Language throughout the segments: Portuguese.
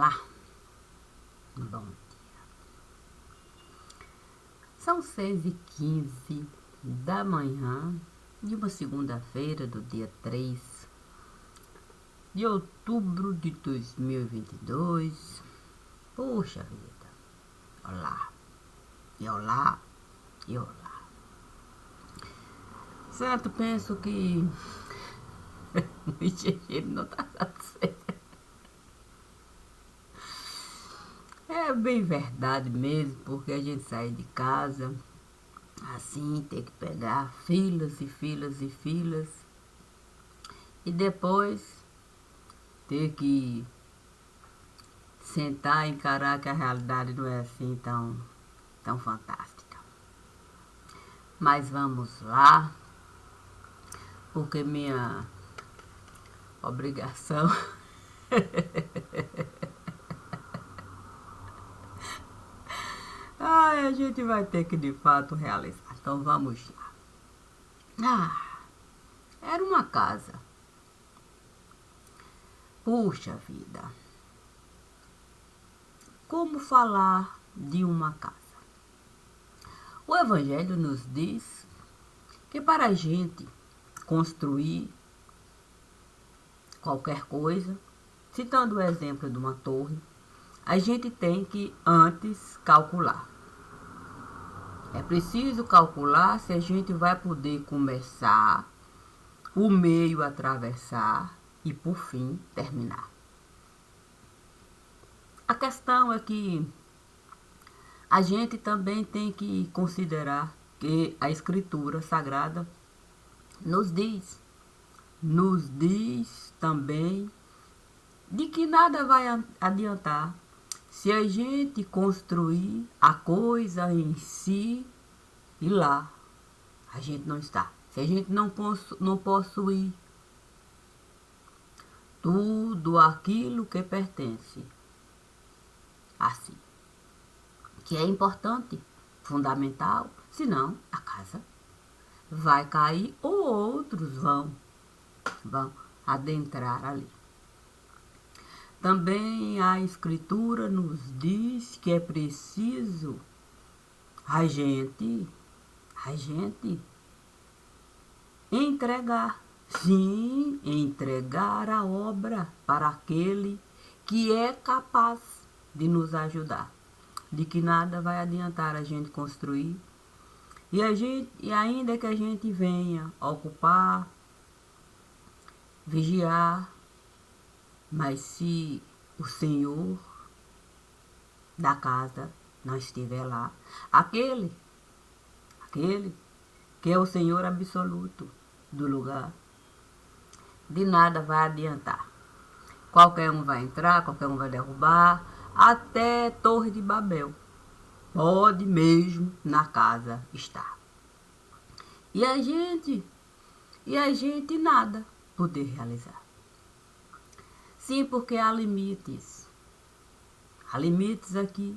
Olá, bom dia. São 6h15 da manhã de uma segunda-feira do dia 3 de outubro de 2022. Puxa vida, olá, e olá, e olá. Certo, penso que muita gente não tá dando certo. É bem verdade mesmo, porque a gente sai de casa assim, tem que pegar filas e filas e filas e depois ter que sentar e encarar que a realidade não é assim tão fantástica. Mas vamos lá, porque minha obrigação a gente vai ter que de fato realizar. Então vamos lá. Era uma casa. Puxa vida. Como falar de uma casa? O Evangelho nos diz que para a gente construir qualquer coisa, citando o exemplo de uma torre, a gente tem que antes calcular. É preciso calcular se a gente vai poder começar, o meio atravessar e por fim terminar. A questão é que a gente também tem que considerar que a Escritura Sagrada nos diz também de que nada vai adiantar se a gente construir a coisa em si e lá a gente não está. Se a gente não possuir tudo aquilo que pertence a si, que é importante, fundamental, senão a casa vai cair ou outros vão adentrar ali. Também a Escritura nos diz que é preciso a gente entregar, sim, entregar a obra para aquele que é capaz de nos ajudar. De que nada vai adiantar a gente construir e ainda que a gente venha ocupar, vigiar, mas se o Senhor da casa não estiver lá, aquele que é o Senhor absoluto do lugar, de nada vai adiantar. Qualquer um vai entrar, qualquer um vai derrubar, até Torre de Babel pode mesmo na casa estar. E a gente nada poder realizar. Sim, porque há limites. Há limites aqui.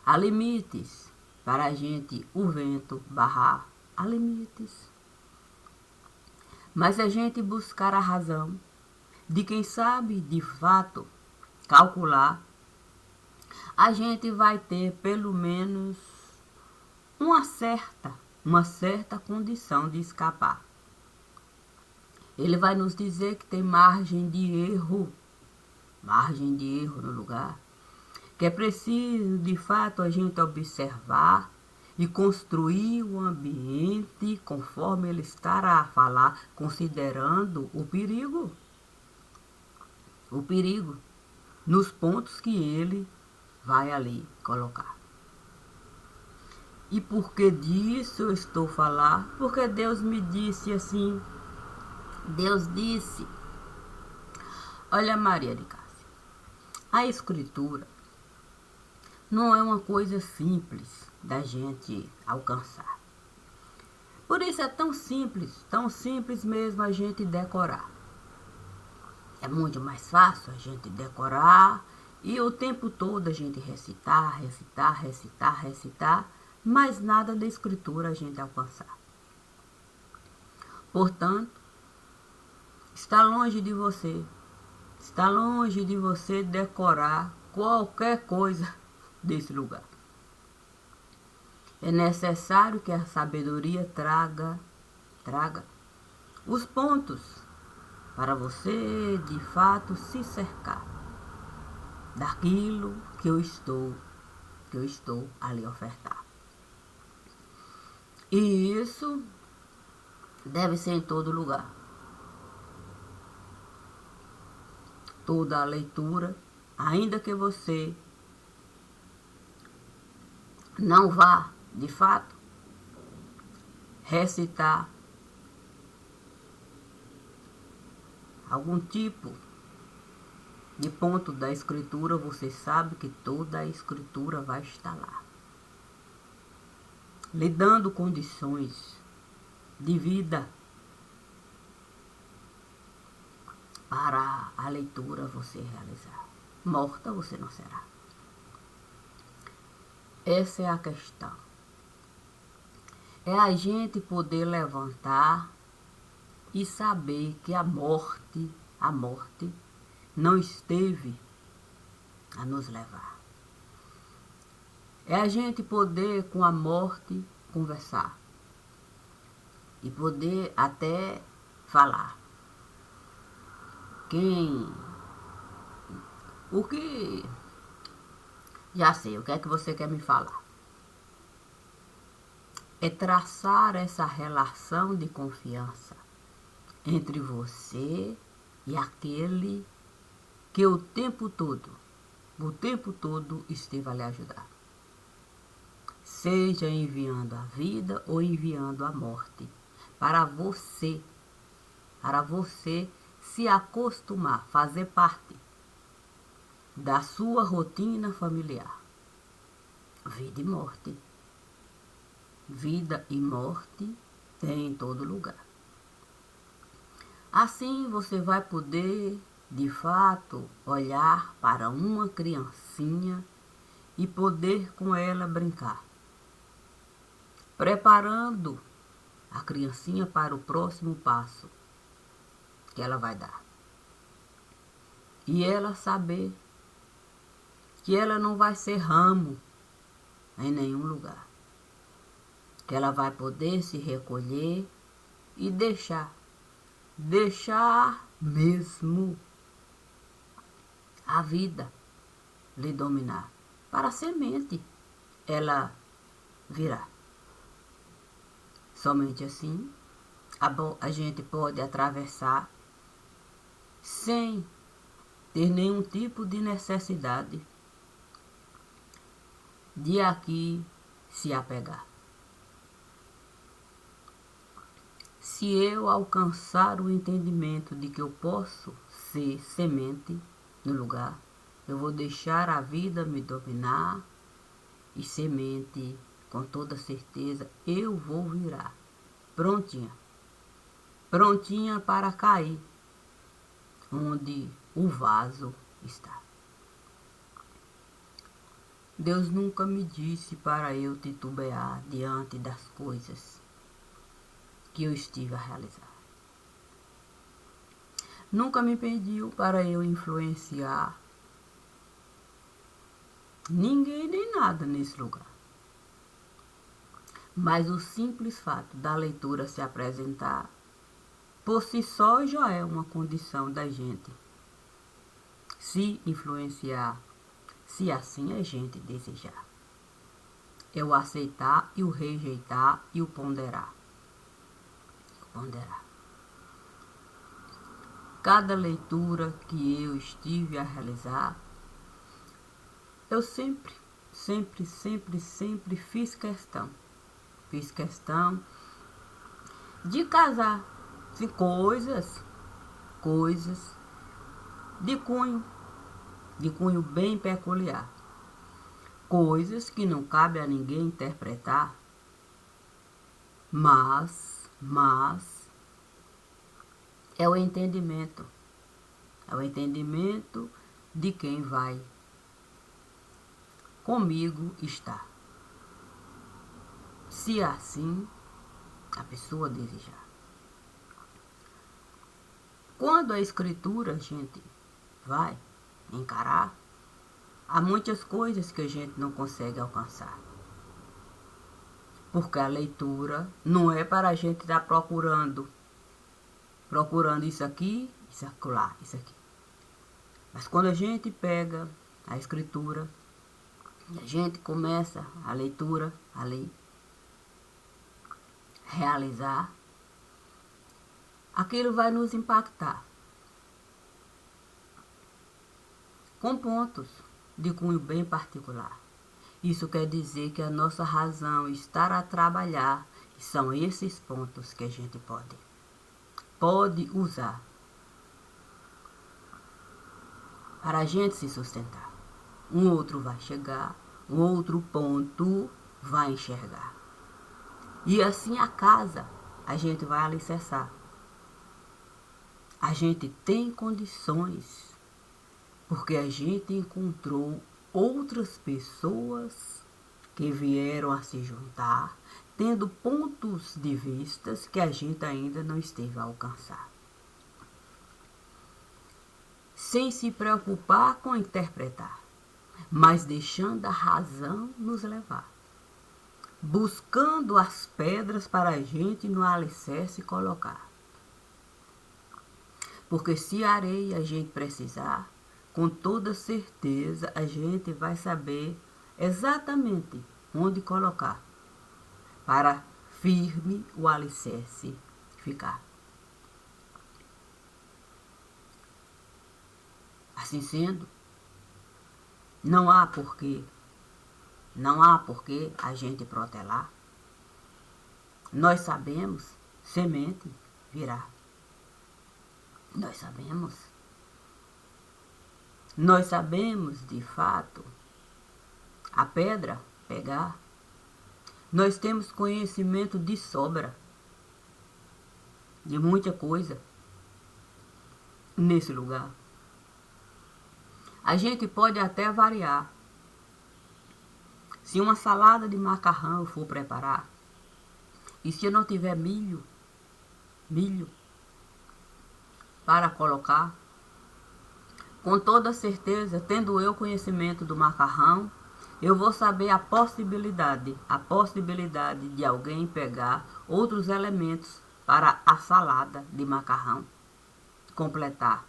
Há limites para a gente, o vento barrar. Há limites. Mas se a gente buscar a razão de quem sabe de fato calcular, a gente vai ter pelo menos uma certa condição de escapar. Ele vai nos dizer que tem margem de erro no lugar, que é preciso de fato a gente observar e construir o ambiente conforme ele estará a falar, considerando o perigo nos pontos que ele vai ali colocar. E por que disso eu estou a falar? Porque Deus me disse assim, Deus disse, olha Maria de Cássia, a Escritura não é uma coisa simples da gente alcançar. Por isso é tão simples mesmo a gente decorar. É muito mais fácil a gente decorar e o tempo todo a gente recitar, mas nada da Escritura a gente alcançar. Portanto, está longe de você Está longe de você decorar qualquer coisa desse lugar. É necessário que a sabedoria traga os pontos para você, de fato, se cercar daquilo que eu estou a lhe ofertar. E isso deve ser em todo lugar. Toda a leitura, ainda que você não vá, de fato, recitar algum tipo de ponto da escritura, você sabe que toda a escritura vai estar lá, lhe dando condições de vida para a leitura você realizar. Morta você não será. Essa é a questão. É a gente poder levantar e saber que a morte não esteve a nos levar. É a gente poder com a morte conversar e poder até falar. Já sei, o que é que você quer me falar? É traçar essa relação de confiança entre você e aquele que o tempo todo esteve a lhe ajudar. Seja enviando a vida ou enviando a morte, para você se acostumar, fazer parte da sua rotina familiar. Vida e morte. Vida e morte tem em todo lugar. Assim você vai poder, de fato, olhar para uma criancinha e poder com ela brincar, preparando a criancinha para o próximo passo que ela vai dar. E ela saber que ela não vai ser ramo em nenhum lugar, que ela vai poder se recolher e deixar mesmo a vida lhe dominar. Para a semente ela virá. Somente assim a gente pode atravessar sem ter nenhum tipo de necessidade de aqui se apegar. Se eu alcançar o entendimento de que eu posso ser semente no lugar, eu vou deixar a vida me dominar e semente, com toda certeza, eu vou virar prontinha para cair onde o vaso está. Deus nunca me disse para eu titubear diante das coisas que eu estive a realizar. Nunca me pediu para eu influenciar ninguém nem nada nesse lugar. Mas o simples fato da leitura se apresentar, por si só já é uma condição da gente se influenciar, se assim a gente desejar. É o aceitar e o rejeitar e o ponderar. Cada leitura que eu estive a realizar, eu sempre fiz questão de casar coisas de cunho bem peculiar, coisas que não cabe a ninguém interpretar, mas é o entendimento de quem vai comigo estar, se assim a pessoa desejar. Quando a escritura, gente, vai encarar. Há muitas coisas que a gente não consegue alcançar. Porque a leitura não é para a gente estar procurando isso aqui, isso acolá, isso aqui. Mas quando a gente pega a escritura, a gente começa a leitura, a ler, realizar, aquilo vai nos impactar com pontos de cunho bem particular. Isso quer dizer que a nossa razão está a trabalhar, e são esses pontos que a gente pode usar para a gente se sustentar. Um outro vai chegar, um outro ponto vai enxergar. E assim a casa a gente vai alicerçar. A gente tem condições, porque a gente encontrou outras pessoas que vieram a se juntar, tendo pontos de vistas que a gente ainda não esteve a alcançar. Sem se preocupar com interpretar, mas deixando a razão nos levar. Buscando as pedras para a gente no alicerce colocar. Porque se a areia a gente precisar, com toda certeza a gente vai saber exatamente onde colocar para firme o alicerce ficar. Assim sendo, não há porquê a gente protelar. Nós sabemos, semente virá. Nós sabemos de fato a pedra pegar. Nós temos conhecimento de sobra de muita coisa nesse lugar. A gente pode até variar. Se uma salada de macarrão eu for preparar, e se eu não tiver milho para colocar, com toda certeza, tendo eu conhecimento do macarrão, eu vou saber a possibilidade de alguém pegar outros elementos para a salada de macarrão, completar,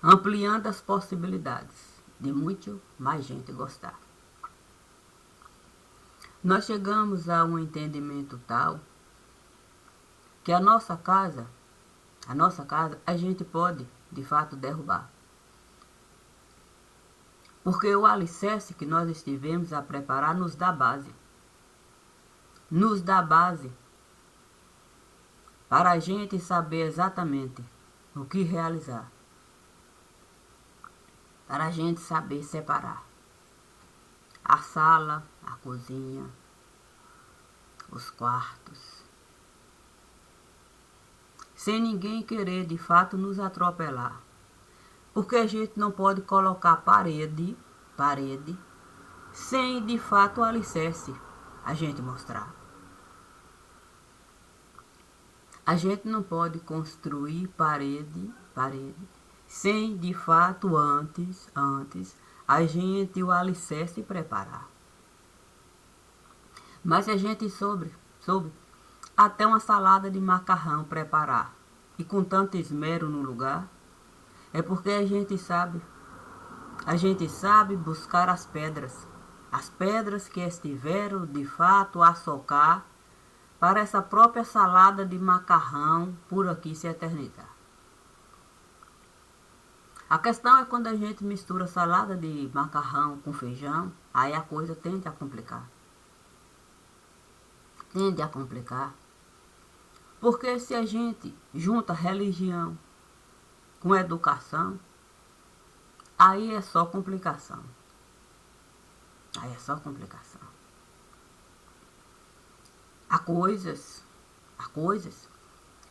ampliando as possibilidades de muito mais gente gostar. Nós chegamos a um entendimento tal que a nossa casa a gente pode, de fato, derrubar. Porque o alicerce que nós estivemos a preparar nos dá base. Nos dá base para a gente saber exatamente o que realizar. Para a gente saber separar a sala, a cozinha, os quartos, sem ninguém querer de fato nos atropelar. Porque a gente não pode colocar parede, sem de fato o alicerce a gente mostrar. A gente não pode construir parede, sem de fato antes a gente o alicerce preparar. Mas se a gente soube até uma salada de macarrão preparar e com tanto esmero no lugar, é porque a gente sabe buscar as pedras que estiveram de fato a socar para essa própria salada de macarrão por aqui se eternizar. A questão é quando a gente mistura salada de macarrão com feijão, aí a coisa tende a complicar. Porque se a gente junta religião com educação, aí é só complicação. Há coisas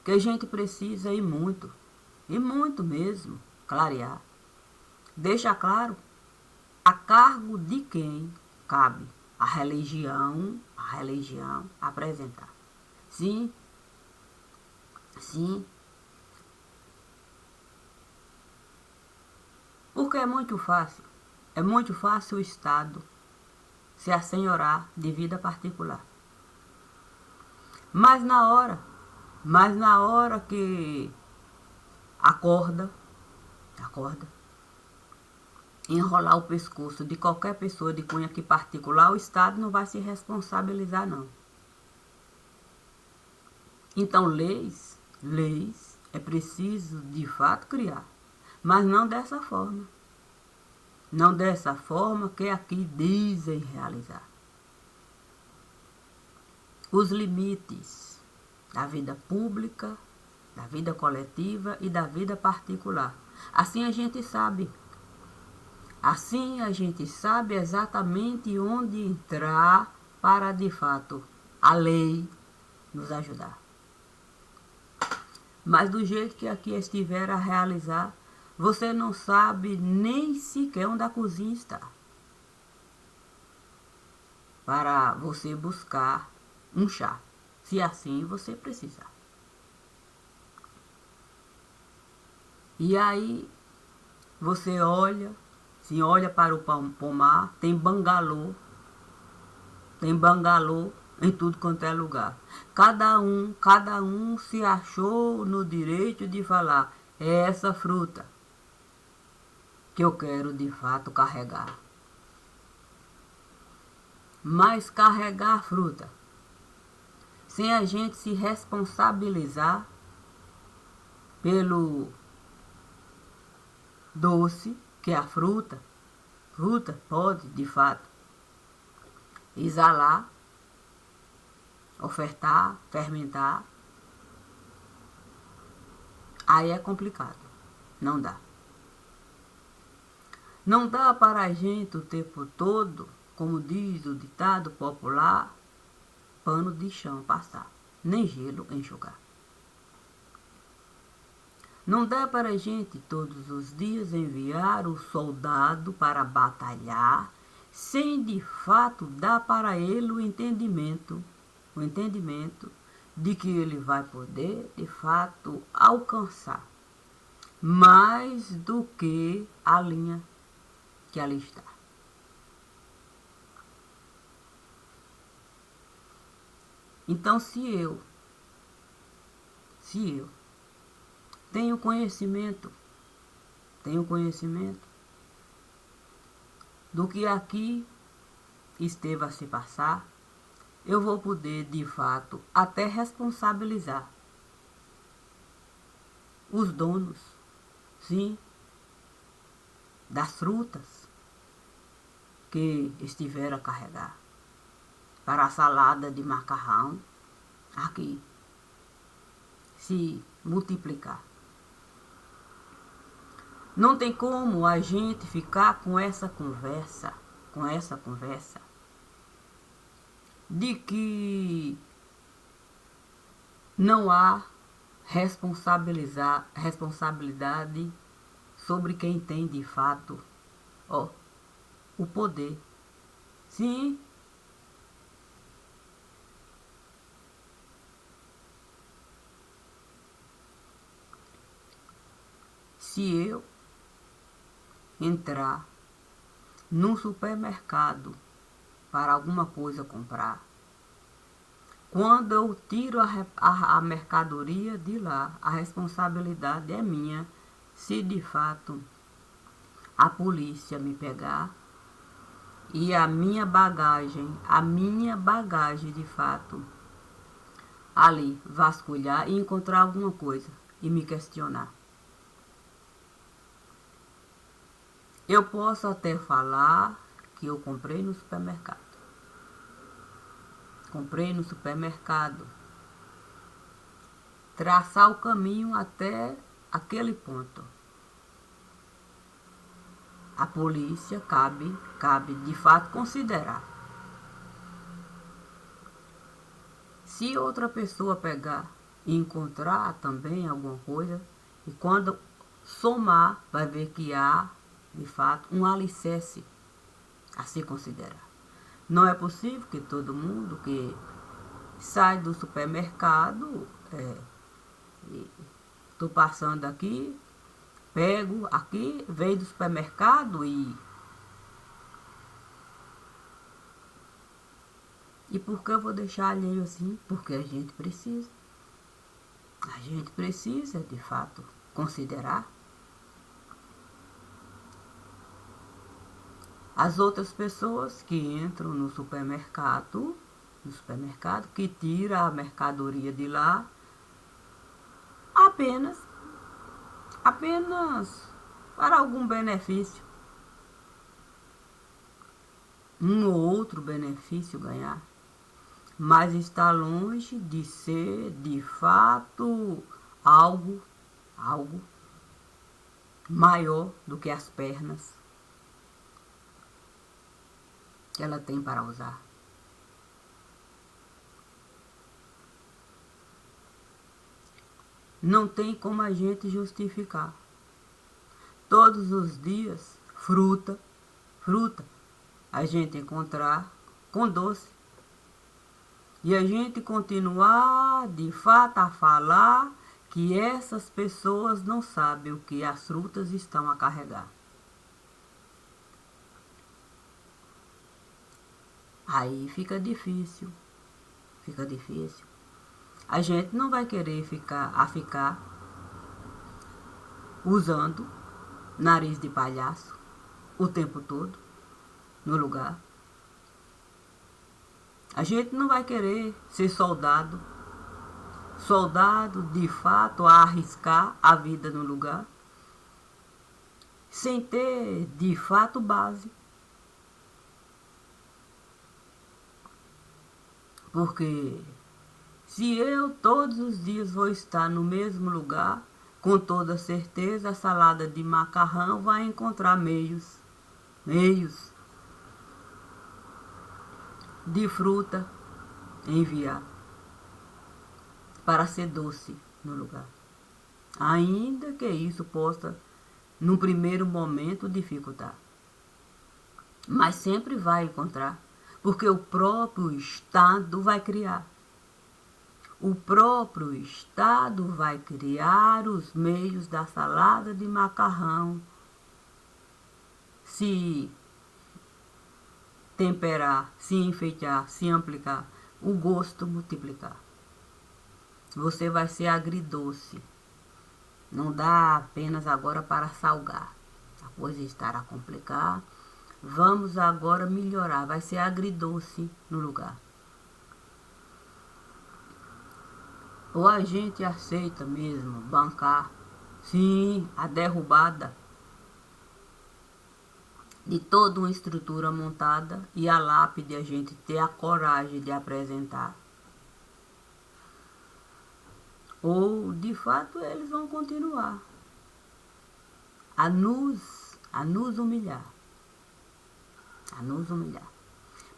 que a gente precisa e muito mesmo, clarear. Deixa claro a cargo de quem cabe a religião apresentar. Sim. Porque é muito fácil. É muito fácil o Estado se assenhorar de vida particular. Mas na hora que acorda, enrolar o pescoço de qualquer pessoa de cunho aqui particular, o Estado não vai se responsabilizar, não. Então, leis é preciso de fato criar, mas não dessa forma. Não dessa forma que aqui dizem realizar. Os limites da vida pública, da vida coletiva e da vida particular. Assim a gente sabe exatamente onde entrar para, de fato, a lei nos ajudar. Mas do jeito que aqui estiver a realizar, você não sabe nem sequer onde a cozinha está. Para você buscar um chá, se assim você precisar. E aí você olha para o pomar, tem bangalô em tudo quanto é lugar. Cada um se achou no direito de falar, é essa fruta que eu quero de fato carregar. Mas carregar fruta, sem a gente se responsabilizar pelo doce, que é a fruta pode, de fato, exalar, ofertar, fermentar. Aí é complicado. Não dá. Não dá para a gente o tempo todo, como diz o ditado popular, pano de chão passar, nem gelo enxugar. Não dá para a gente todos os dias enviar o soldado para batalhar, sem de fato dar para ele o entendimento de que ele vai poder de fato alcançar mais do que a linha que ali está. Então, se eu tenho conhecimento do que aqui esteve a se passar, eu vou poder, de fato, até responsabilizar os donos, sim, das frutas que estiveram a carregar para a salada de macarrão aqui se multiplicar. Não tem como a gente ficar com essa conversa de que não há responsabilidade sobre quem tem de fato o poder. Sim, se eu entrar num supermercado para alguma coisa comprar, quando eu tiro a mercadoria de lá, a responsabilidade é minha. Se de fato a polícia me pegar e a minha bagagem de fato ali vasculhar e encontrar alguma coisa e me questionar, eu posso até falar que eu comprei no supermercado. Traçar o caminho até aquele ponto. A polícia cabe de fato considerar. Se outra pessoa pegar e encontrar também alguma coisa, e quando somar, vai ver que há de fato um alicerce a se considerar. Não é possível que todo mundo que sai do supermercado, estou passando aqui, pego aqui, veio do supermercado E por que eu vou deixar alheio assim? Porque a gente precisa. A gente precisa, de fato, considerar as outras pessoas que entram no supermercado, que tira a mercadoria de lá apenas para algum benefício, um ou outro benefício ganhar, mas está longe de ser de fato algo maior do que as pernas que ela tem para usar. Não tem como a gente justificar. Todos os dias, fruta, a gente encontrar com doce. E a gente continuar, de fato, a falar que essas pessoas não sabem o que as frutas estão a carregar. Aí fica difícil. A gente não vai querer ficar usando nariz de palhaço o tempo todo no lugar. A gente não vai querer ser soldado de fato a arriscar a vida no lugar, sem ter de fato base. Porque se eu todos os dias vou estar no mesmo lugar, com toda certeza a salada de macarrão vai encontrar meios de fruta enviar para ser doce no lugar. Ainda que isso possa, num primeiro momento, dificultar. Mas sempre vai encontrar, porque o próprio Estado vai criar. O próprio Estado vai criar os meios da salada de macarrão se temperar, se enfeitar, se ampliar, o gosto multiplicar. Você vai ser agridoce. Não dá apenas agora para salgar. A coisa estará a complicar. Vamos agora melhorar. Vai ser agridoce no lugar. Ou a gente aceita mesmo bancar, sim, a derrubada de toda uma estrutura montada e a lápide a gente ter a coragem de apresentar. Ou, de fato, eles vão continuar a nos humilhar.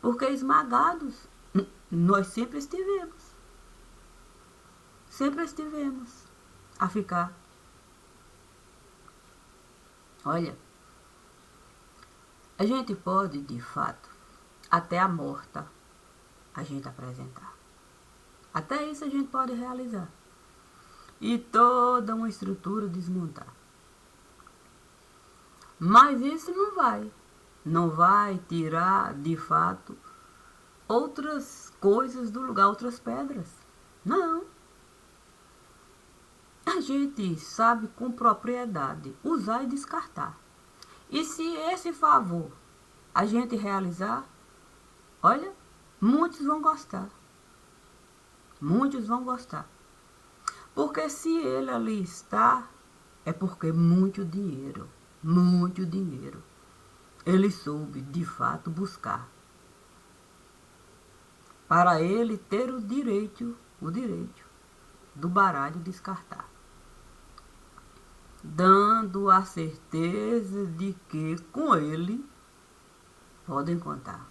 Porque esmagados nós sempre estivemos a ficar. Olha, a gente pode, de fato, até a morta, a gente apresentar. Até isso a gente pode realizar. E toda uma estrutura desmontar. Mas isso não vai tirar, de fato, outras coisas do lugar, outras pedras. Não. A gente sabe com propriedade usar e descartar. E se esse favor a gente realizar, olha, muitos vão gostar. Porque se ele ali está, é porque muito dinheiro, ele soube de fato buscar. Para ele ter o direito do baralho descartar. Dando a certeza de que com ele podem contar.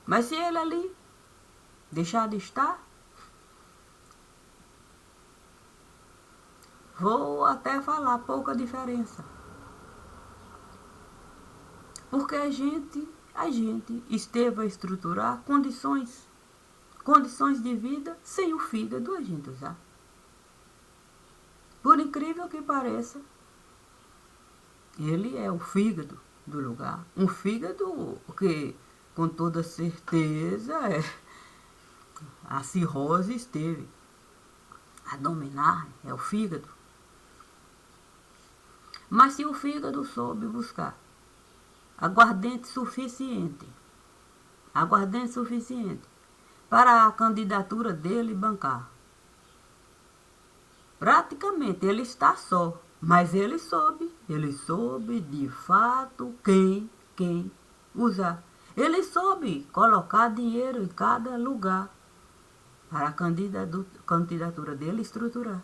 Mas se ele ali deixar de estar, vou até falar pouca diferença. Porque a gente esteve a estruturar condições de vida sem o fígado a gente usar. Por incrível que pareça, Ele é o fígado do lugar. Um fígado que, com toda certeza, a cirrose esteve a dominar, é o fígado. Mas se o fígado soube buscar aguardente suficiente para a candidatura dele bancar, praticamente ele está só, mas ele soube de fato quem usar. Ele soube colocar dinheiro em cada lugar para a candidatura dele estruturar.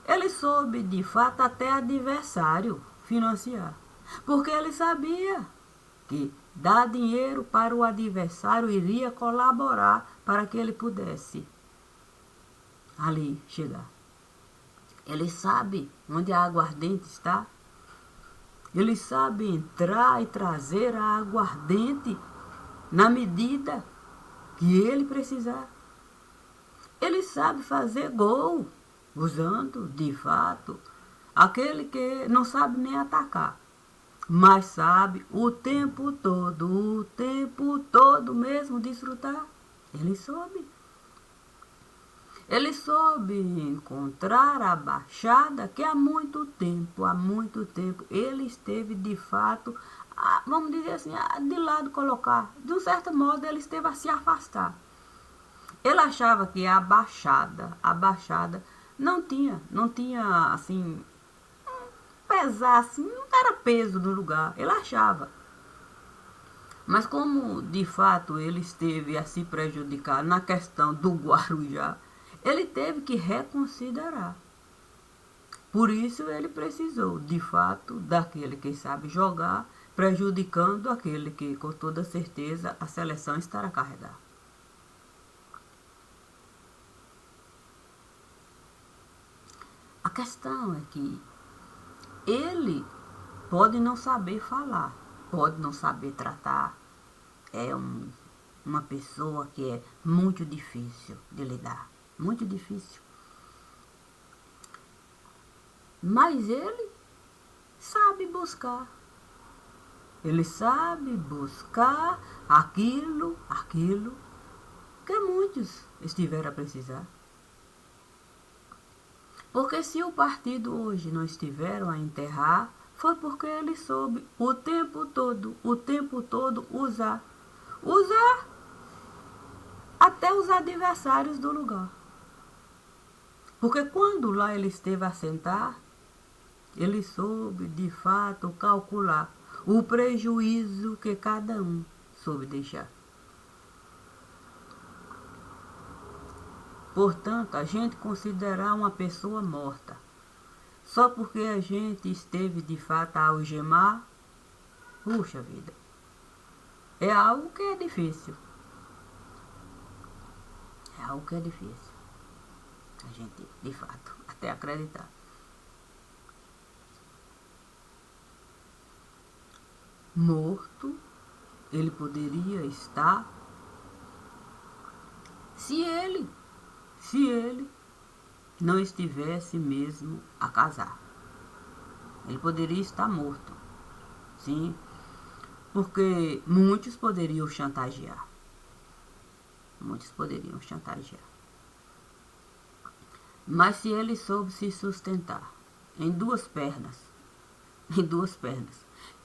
Ele soube de fato até adversário financiar, porque ele sabia que dar dinheiro para o adversário iria colaborar para que ele pudesse ali chegar. Ele sabe onde a aguardente está. Ele sabe entrar e trazer a aguardente na medida que ele precisar. Ele sabe fazer gol, usando, de fato, aquele que não sabe nem atacar, mas sabe o tempo todo mesmo desfrutar. Ele soube. Ele soube encontrar a baixada que há muito tempo, ele esteve de fato, vamos dizer assim, de lado colocar. De um certo modo, ele esteve a se afastar. Ele achava que a baixada não tinha assim, pesar assim, não era peso no lugar, ele achava. Mas como de fato ele esteve a se prejudicar na questão do Guarujá, ele teve que reconsiderar. Por isso ele precisou, de fato, daquele que sabe jogar, prejudicando aquele que, com toda certeza, a seleção estará a carregar. A questão é que ele pode não saber falar, pode não saber tratar. É uma pessoa que é muito difícil de lidar. Muito difícil. Mas ele sabe buscar. Ele sabe buscar aquilo que muitos estiveram a precisar. Porque se o partido hoje não estiveram a enterrar, foi porque ele soube o tempo todo usar até os adversários do lugar. Porque quando lá ele esteve a sentar, ele soube de fato calcular o prejuízo que cada um soube deixar. Portanto, a gente considerar uma pessoa morta só porque a gente esteve de fato a algemar, puxa vida, é algo que é difícil. É algo que é difícil a gente, de fato, até acreditar. Morto, ele poderia estar se ele não estivesse mesmo a casar. Ele poderia estar morto, sim, porque muitos poderiam chantagear. Mas se ele soube se sustentar em duas pernas,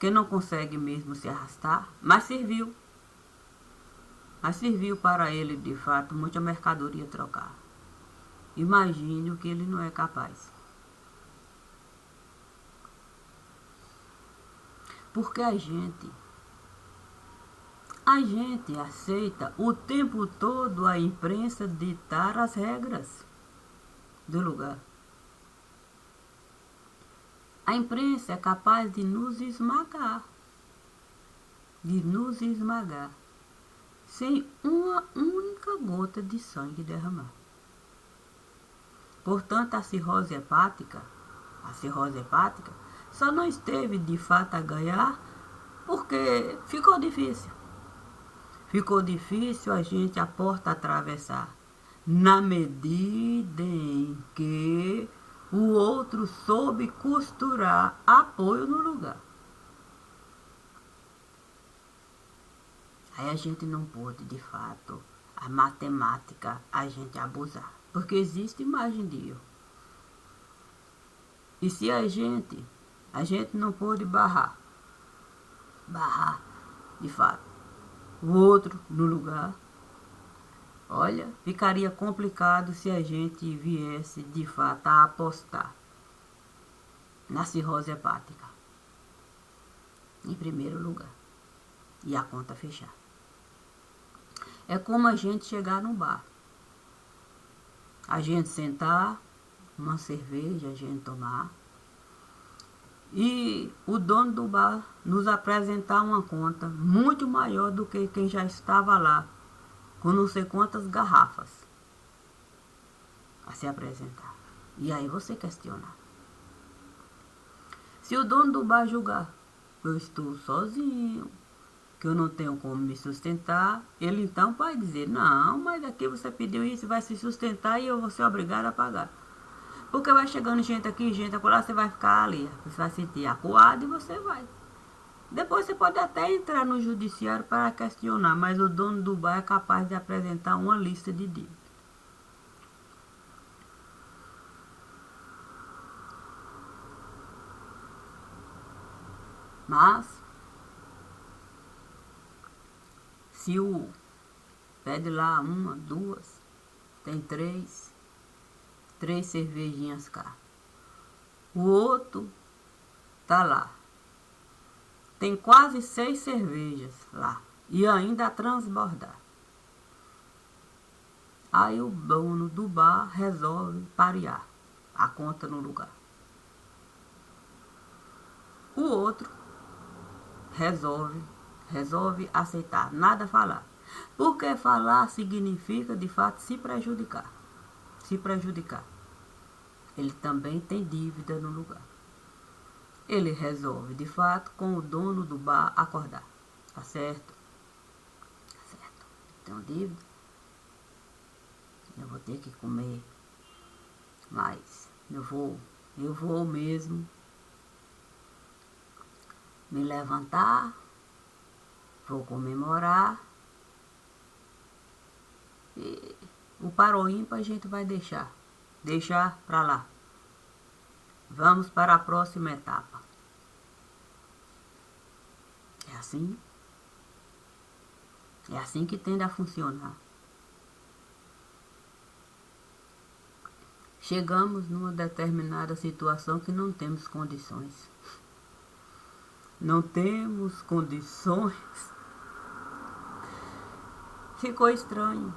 que não consegue mesmo se arrastar, mas serviu para ele, de fato, muita mercadoria trocar. Imagine o que ele não é capaz. Porque a gente aceita o tempo todo a imprensa ditar as regras do lugar. A imprensa é capaz de nos esmagar, sem uma única gota de sangue derramar. Portanto, a cirrose hepática só não esteve de fato a ganhar porque ficou difícil. Ficou difícil a gente a porta atravessar, na medida em que O outro soube costurar apoio no lugar. Aí a gente não pôde, de fato, a matemática, a gente abusar. Porque existe margem de erro. E se a gente não pôde barrar, de fato, o outro no lugar, olha, ficaria complicado se a gente viesse, de fato, a apostar na cirrose hepática, em primeiro lugar, e a conta fechar. É como a gente chegar num bar, a gente sentar, uma cerveja, a gente tomar, e o dono do bar nos apresentar uma conta muito maior do que quem já estava lá, com não sei quantas garrafas a se apresentar. E aí você questionar. Se o dono do bar julgar, eu estou sozinho, que eu não tenho como me sustentar, ele então vai dizer, não, mas aqui você pediu isso, vai se sustentar e eu vou ser obrigado a pagar. Porque vai chegando gente aqui, gente acolá, você vai ficar ali, você vai sentir acuado e você vai. Depois você pode até entrar no judiciário para questionar, mas o dono do bar é capaz de apresentar uma lista de dívidas. Mas, se o pede lá uma, duas, tem três cervejinhas cá. O outro tá lá. Tem quase 6 cervejas lá. E ainda a transbordar. Aí o dono do bar resolve parear a conta no lugar. O outro resolve aceitar, nada falar. Porque falar significa, de fato, se prejudicar. Ele também tem dívida no lugar. Ele resolve, de fato, com o dono do bar acordar. Tá certo? Tá certo. Tenho dívida. Eu vou ter que comer. Mas eu vou mesmo me levantar. Vou comemorar. E o paro ímpar a gente vai deixar. Deixar pra lá. Vamos para a próxima etapa. É assim? É assim que tende a funcionar. Chegamos numa determinada situação que não temos condições. Não temos condições. Ficou estranho.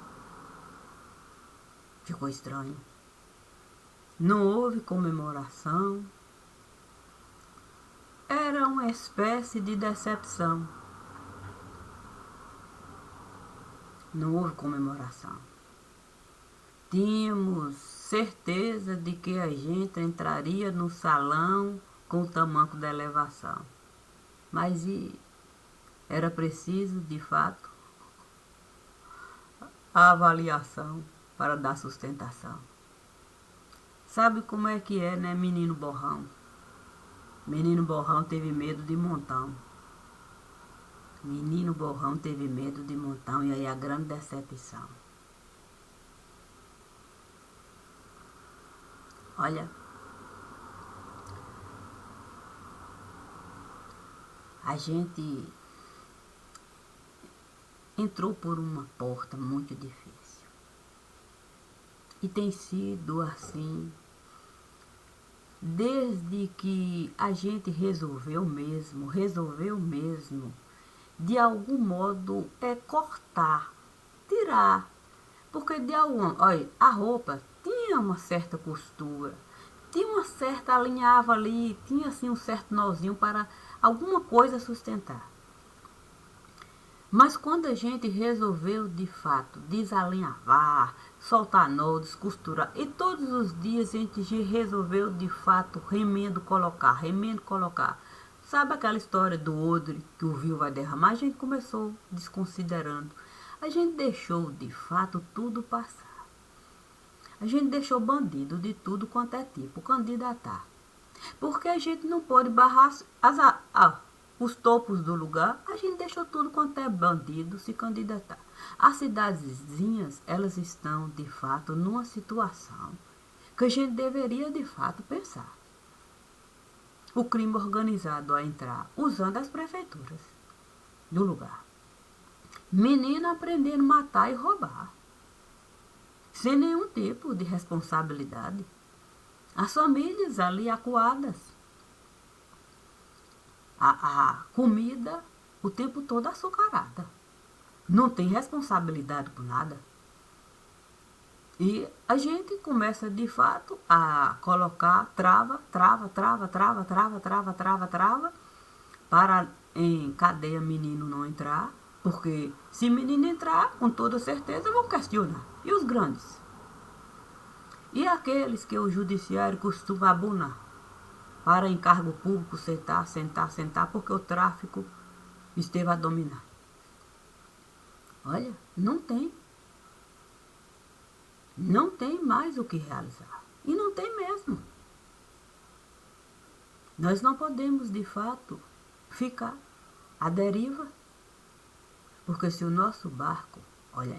Não houve comemoração. Era uma espécie de decepção. Não houve comemoração. Tínhamos certeza de que a gente entraria no salão com o tamanco da elevação. Mas era preciso, de fato, a avaliação para dar sustentação. Sabe como é que é, né, menino borrão? Menino borrão teve medo de montão. Menino borrão teve medo de montão, e aí a grande decepção. Olha, a gente entrou por uma porta muito difícil. E tem sido assim desde que a gente resolveu mesmo, de algum modo cortar, tirar. Porque de algum, olha, a roupa tinha uma certa costura, tinha uma certa, alinhava ali, tinha assim um certo nozinho para alguma coisa sustentar. Mas quando a gente resolveu de fato desalinhavar, soltar nó, descosturar, e todos os dias a gente resolveu de fato remendo colocar. Sabe aquela história do odre que o vinho vai derramar? A gente começou desconsiderando. A gente deixou de fato tudo passar. A gente deixou bandido de tudo quanto é tipo candidatar. Porque a gente não pode barrar os topos do lugar, a gente deixou tudo quanto é bandido se candidatar. As cidadezinhas, elas estão, de fato, numa situação que a gente deveria, de fato, pensar. O crime organizado a entrar usando as prefeituras do lugar. Menino aprendendo a matar e roubar. Sem nenhum tipo de responsabilidade. As famílias ali acuadas. A comida o tempo todo açucarada. Não tem responsabilidade por nada. E a gente começa de fato a colocar trava, para em cadeia menino não entrar, porque se menino entrar, com toda certeza vão questionar. E os grandes? E aqueles que o judiciário costuma abonar para encargo público sentar, porque o tráfico esteve a dominar? Olha, não tem. Não tem mais o que realizar. E não tem mesmo. Nós não podemos, de fato, ficar à deriva, porque se o nosso barco, olha,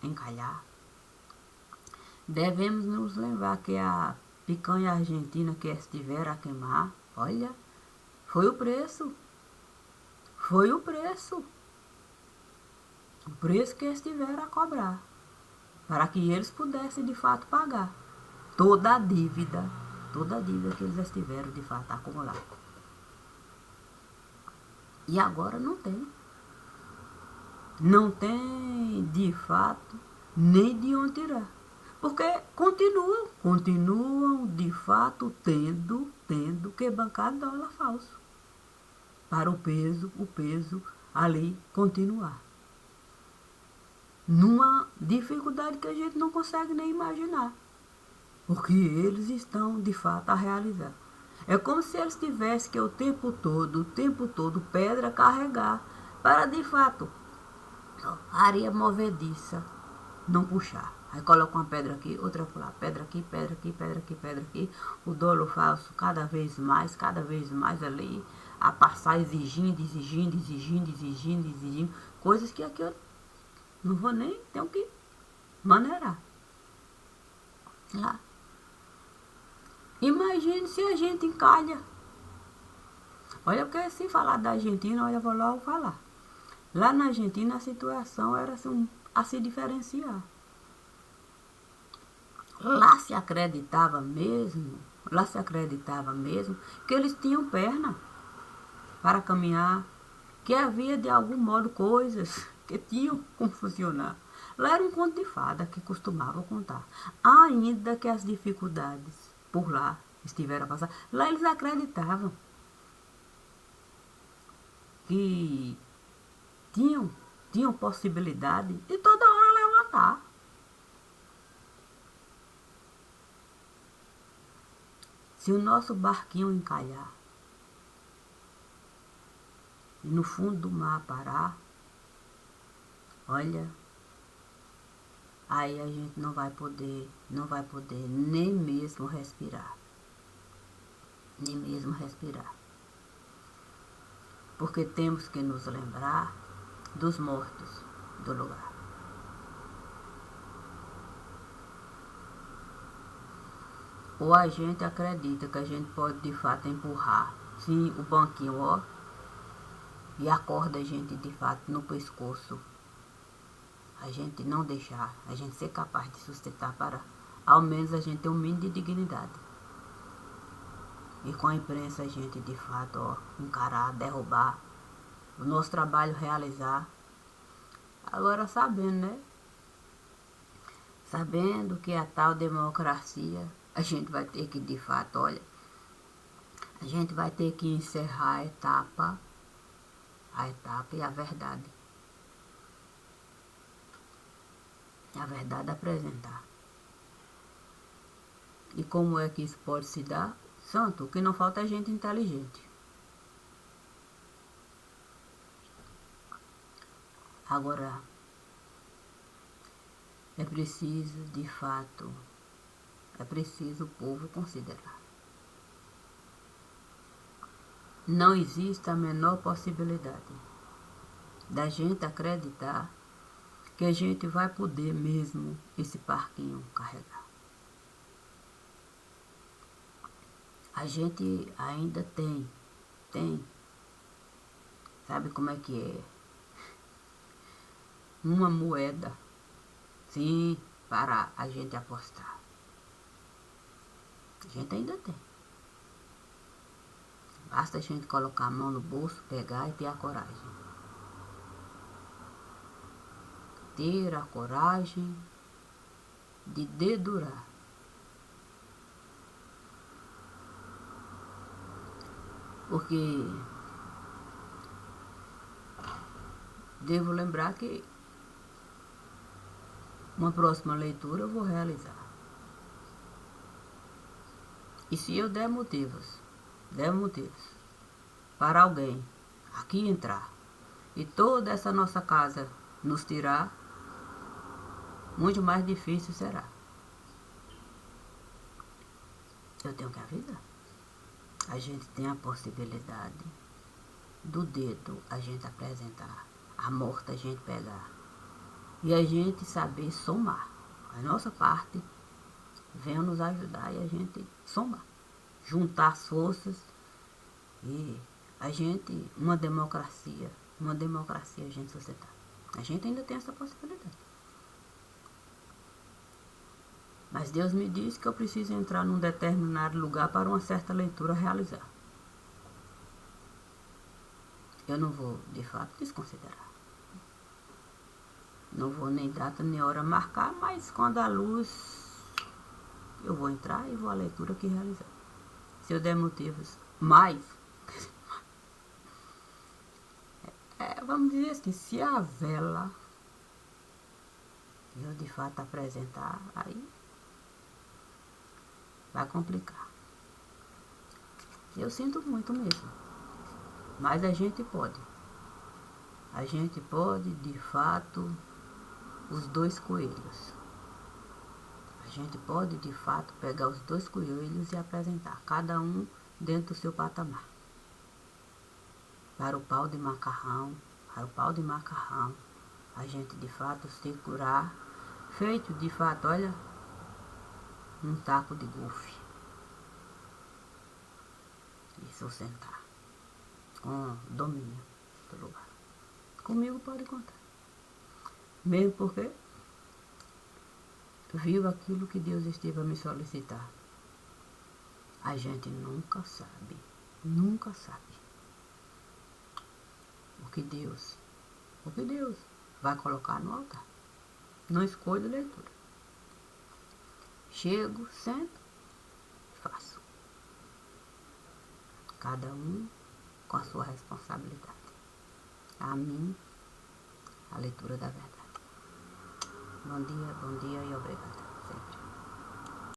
encalhar, devemos nos lembrar que a picanha argentina que estiver a queimar, olha, foi o preço. Foi o preço. O preço que estiver a cobrar, para que eles pudessem, de fato, pagar toda a dívida que eles estiveram, de fato, a acumular. E agora não tem. Não tem, de fato, nem de onde tirar. Porque continuam, de fato, tendo que bancar dólar falso. Para o peso ali continuar. Numa dificuldade que a gente não consegue nem imaginar. Porque eles estão, de fato, a realizar. É como se eles tivessem que o tempo todo, pedra carregar para, de fato, areia movediça não puxar. Aí coloca uma pedra aqui, outra lá, pedra aqui, pedra aqui. O dolo falso cada vez mais ali, a passar exigindo. Coisas que aqui eu não vou nem, tenho que maneirar. Lá. Imagine se a gente encalha. Olha, porque se falar da Argentina, olha, eu vou logo falar. Lá na Argentina a situação era assim, a se diferenciar. Lá se acreditava mesmo que eles tinham perna para caminhar, que havia de algum modo coisas que tinham como funcionar. Lá era um conto de fada que costumavam contar. Ainda que as dificuldades por lá estiveram a passar, lá eles acreditavam que tinham possibilidade de toda hora levantar. Se o nosso barquinho encalhar e no fundo do mar parar, olha, aí a gente não vai poder nem mesmo respirar. Nem mesmo respirar. Porque temos que nos lembrar dos mortos do lugar. Ou a gente acredita que a gente pode de fato empurrar, sim, o banquinho, ó, e acorda a gente de fato no pescoço. A gente não deixar, a gente ser capaz de sustentar para, ao menos a gente ter um mínimo de dignidade. E com a imprensa a gente de fato, ó, encarar, derrubar, o nosso trabalho realizar. Agora sabendo, né? Sabendo que a tal democracia, a gente vai ter que de fato, olha, a gente vai ter que encerrar a etapa e a verdade. A verdade apresentar. E como é que isso pode se dar? Santo, o que não falta é gente inteligente. Agora, é preciso, de fato, é preciso o povo considerar. Não existe a menor possibilidade da gente acreditar que a gente vai poder mesmo esse parquinho carregar. A gente ainda tem, sabe como é que é? Uma moeda, sim, para a gente apostar. A gente ainda tem. Basta a gente colocar a mão no bolso, pegar e ter a coragem. Ter a coragem de dedurar. Porque devo lembrar que uma próxima leitura eu vou realizar. E se eu der motivos para alguém aqui entrar e toda essa nossa casa nos tirar, muito mais difícil será. Eu tenho que avisar. A gente tem a possibilidade do dedo a gente apresentar, a morte a gente pegar e a gente saber somar. A nossa parte venha nos ajudar e a gente somar, juntar as forças e a gente, uma democracia a gente sustentar. A gente ainda tem essa possibilidade. Mas Deus me disse que eu preciso entrar num determinado lugar para uma certa leitura realizar. Eu não vou, de fato, desconsiderar. Não vou nem data nem hora marcar, mas quando a luz, eu vou entrar e vou à leitura que realizar. Se eu der motivos mais, vamos dizer assim, se a vela eu de fato apresentar, aí vai complicar. Eu sinto muito mesmo. Mas a gente pode. A gente pode, de fato, os dois coelhos. A gente pode, de fato, pegar os dois coelhos e apresentar, cada um dentro do seu patamar. Para o pau de macarrão, a gente, de fato, segurar, feito, de fato, olha, um taco de golfe. E sustentar. Com domínio do lugar. Comigo pode contar. Mesmo porque viu aquilo que Deus esteve a me solicitar. A gente nunca sabe o que Deus vai colocar no altar. Não escolho leitura. Chego, sento, faço. Cada um com a sua responsabilidade. A mim, a leitura da verdade. Bom dia e obrigada.